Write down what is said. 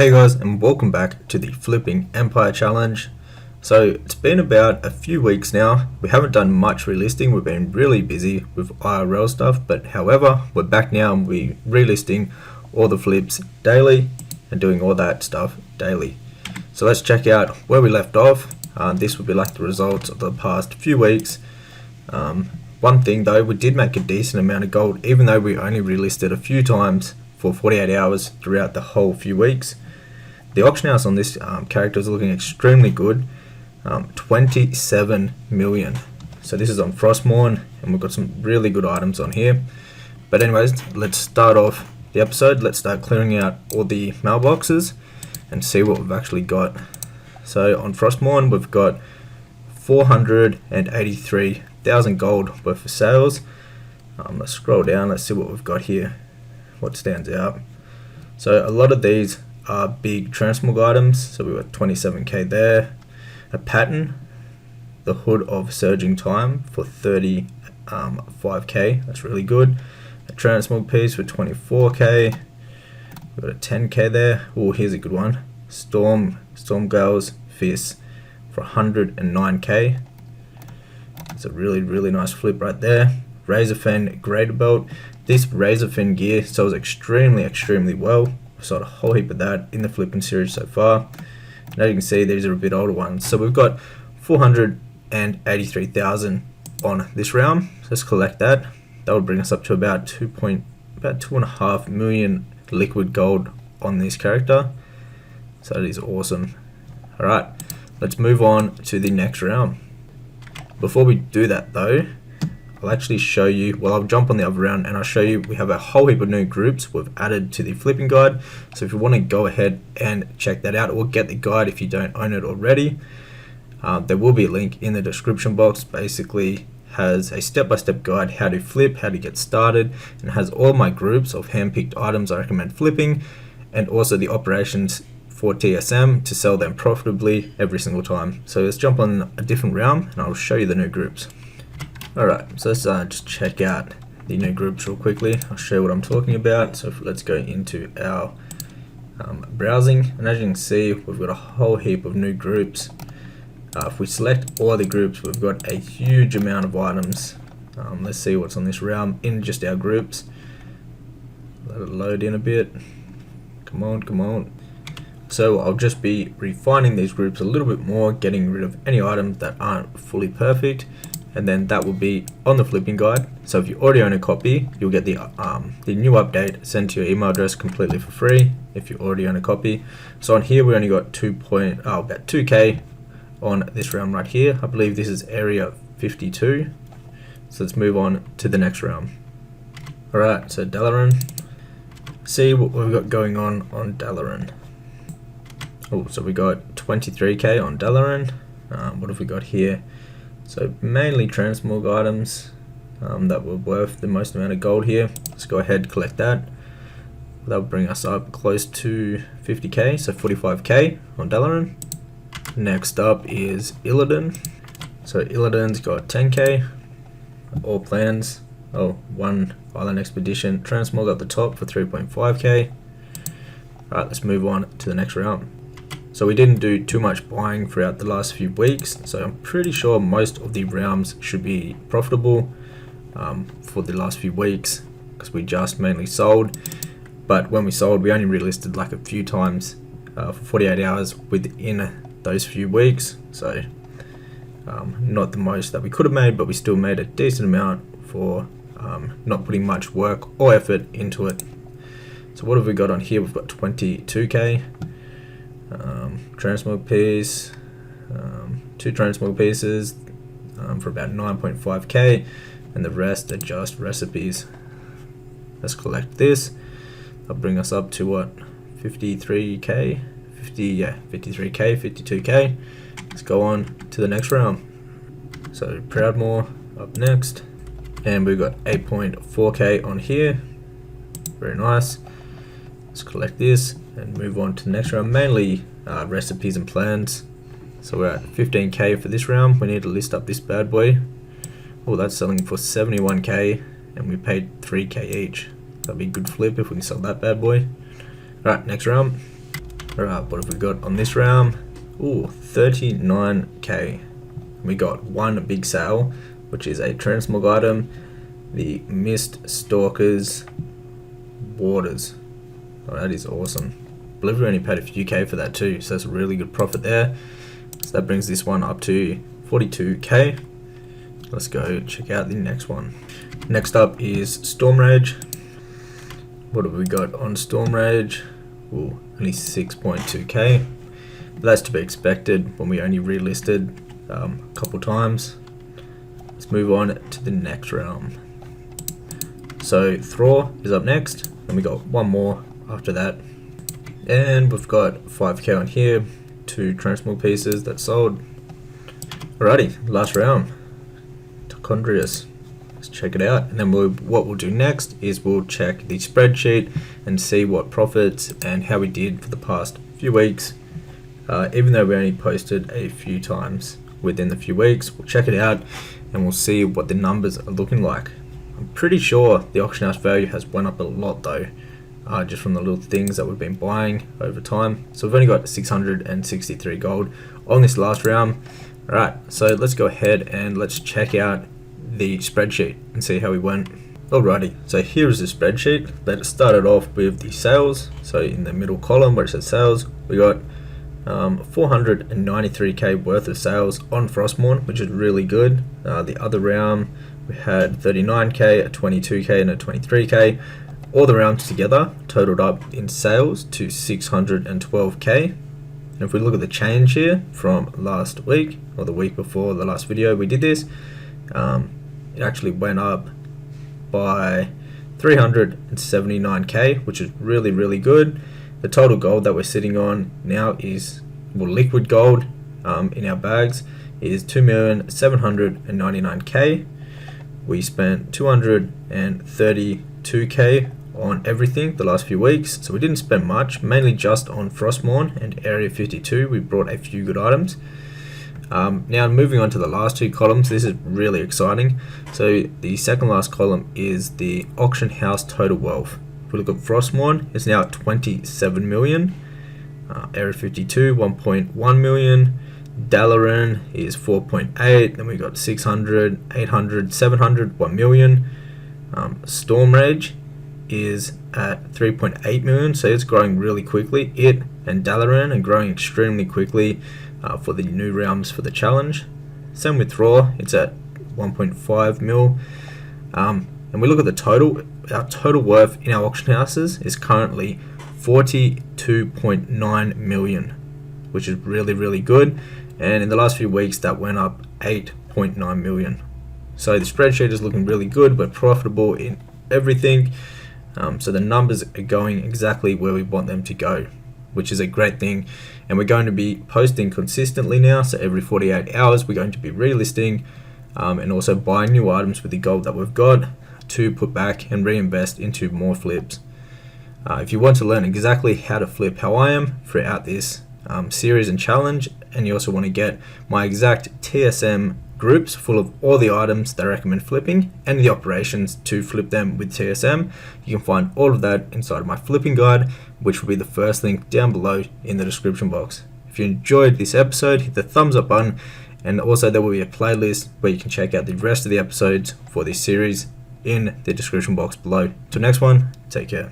Hey guys, and welcome back to the Flipping Empire Challenge. So it's been about a few weeks now. We haven't done much relisting. We've been really busy with IRL stuff, but however, we're back now and we're relisting all the flips daily and doing all that stuff daily. So let's check out where we left off. This would be like the results of the past few weeks. One thing though, we did make a decent amount of gold, even though we only relisted a few times for 48 hours throughout the whole few weeks. The auction house on this character is looking extremely good, 27 million. So this is on Frostmourne, and we've got some really good items on here. But anyways, let's start off the episode. Let's start clearing out all the mailboxes and see what we've actually got. So on Frostmourne, we've got 483,000 gold worth of sales. Let's scroll down, let's see what we've got here, what stands out. So a lot of these are big transmog items, so we got 27k there. A pattern, the Hood of Surging Time for 35k, that's really good. A transmog piece for 24k. We've got a 10k there. Oh, here's a good one. Stormgale's Fist for 109k. It's a really nice flip right there. Razorfen Greater Belt. This Razorfen gear sells extremely well. I've sold a whole heap of that in the flipping series so far. And as you can see, these are a bit older ones. So we've got 483,000 on this realm. So let's collect that. That would bring us up to about 2.5 million liquid gold on this character. So that is awesome. Alright, let's move on to the next round. Before we do that though, I'll actually show you, well, I'll jump on the other round and I'll show you we have a whole heap of new groups we've added to the flipping guide. So if you want to go ahead and check that out, or get the guide if you don't own it already, there will be a link in the description box. Basically has a step-by-step guide how to flip, how to get started, and has all my groups of hand-picked items I recommend flipping, and also the operations for TSM to sell them profitably every single time. So let's jump on a different realm and I'll show you the new groups. Alright, so let's just check out the new groups real quickly. I'll show you what I'm talking about. So let's go into our browsing, and as you can see, we've got a whole heap of new groups. If we select all the groups, we've got a huge amount of items. Let's see what's on this realm in just our groups. Let it load in a bit. Come on. So I'll just be refining these groups a little bit more, getting rid of any items that aren't fully perfect, and then that will be on the flipping guide. So if you already own a copy, you'll get the new update sent to your email address completely for free if you already own a copy. So on here we only got about 2k on this round right here. I believe this is area 52. So let's move on to the next round. Alright, so Dalaran. See what we've got going on Dalaran. Oh, so we got 23k on Dalaran. What have we got here? So mainly transmog items that were worth the most amount of gold here. Let's go ahead and collect that. That will bring us up close to 50k, so 45k on Dalaran. Next up is Illidan. So Illidan's got 10k. All plans. Oh, one Island Expedition transmog at the top for 3.5k. Alright, let's move on to the next round. So we didn't do too much buying throughout the last few weeks, so I'm pretty sure most of the realms should be profitable for the last few weeks, because we just mainly sold. But when we sold, we only relisted like a few times for 48 hours within those few weeks. So not the most that we could have made, but we still made a decent amount for not putting much work or effort into it. So what have we got on here? We've got 22k. Transmog piece, 2 transmog pieces for about 9.5k, and the rest are just recipes. Let's collect this. That'll bring us up to what, 53k, 52k. Let's go on to the next round. So Proudmoore up next, and we've got 8.4k on here. Very nice. Let's collect this and move on to the next round, mainly recipes and plans. So we're at 15k for this round. We need to list up this bad boy. Oh, that's selling for 71k, and we paid 3k each. That'd be a good flip if we can sell that bad boy. Alright, next round. Alright, what have we got on this realm? Ooh, 39k. We got one big sale, which is a transmog item, the Mist Stalker's Waters. Oh, that is awesome. I believe we only paid a few K for that too, so that's a really good profit there. So that brings this one up to 42k. Let's go check out the next one. Next up is Storm Rage. What have we got on Storm Rage? Ooh, only 6.2k. That's to be expected when we only relisted a couple times. Let's move on to the next realm. So Thrall is up next, and we got one more after that. And we've got 5k on here, 2 transmog pieces that sold. Alrighty, last round. Chondrius. Let's check it out, and then what we'll do next is we'll check the spreadsheet and see what profits and how we did for the past few weeks. Even though we only posted a few times within the few weeks, we'll check it out and we'll see what the numbers are looking like. I'm pretty sure the auction house value has went up a lot though, just from the little things that we've been buying over time. So we've only got 663 gold on this last round. Alright, so let's go ahead and let's check out the spreadsheet and see how we went. Alrighty, so here is the spreadsheet. Let's start it off with the sales. So in the middle column where it says sales, we got 493k worth of sales on Frostmourne, which is really good. The other realm we had 39k, a 22k and a 23k. All the rounds together totaled up in sales to 612k. And if we look at the change here from last week or the week before the last video we did this, it actually went up by 379k, which is really good. The total gold that we're sitting on now is, well, liquid gold in our bags is 2,799k. We spent 232k on everything the last few weeks, so we didn't spend much, mainly just on Frostmourne and Area 52. We brought a few good items. Now moving on to the last two columns, this is really exciting. So the second last column is the auction house total wealth. If we look at Frostmourne, it's now at 27 million. Area 52, 1.1 million. Dalaran is 4.8. Then we got 600, 800, 700, 1 million. Storm Rage is at 3.8 million, so it's growing really quickly. It and Dalaran are growing extremely quickly for the new realms for the challenge. Same with Thrall, it's at 1.5 mil. And we look at the total, our total worth in our auction houses is currently 42.9 million, which is really good. And in the last few weeks that went up 8.9 million. So the spreadsheet is looking really good. We're profitable in everything. So the numbers are going exactly where we want them to go, which is a great thing. And we're going to be posting consistently now, so every 48 hours we're going to be relisting and also buying new items with the gold that we've got to put back and reinvest into more flips. If you want to learn exactly how to flip how I am throughout this series and challenge, and you also want to get my exact TSM groups full of all the items that I recommend flipping and the operations to flip them with TSM, you can find all of that inside of my flipping guide, which will be the first link down below in the description box. If you enjoyed this episode, hit the thumbs up button, and also there will be a playlist where you can check out the rest of the episodes for this series in the description box below. Till next one, take care.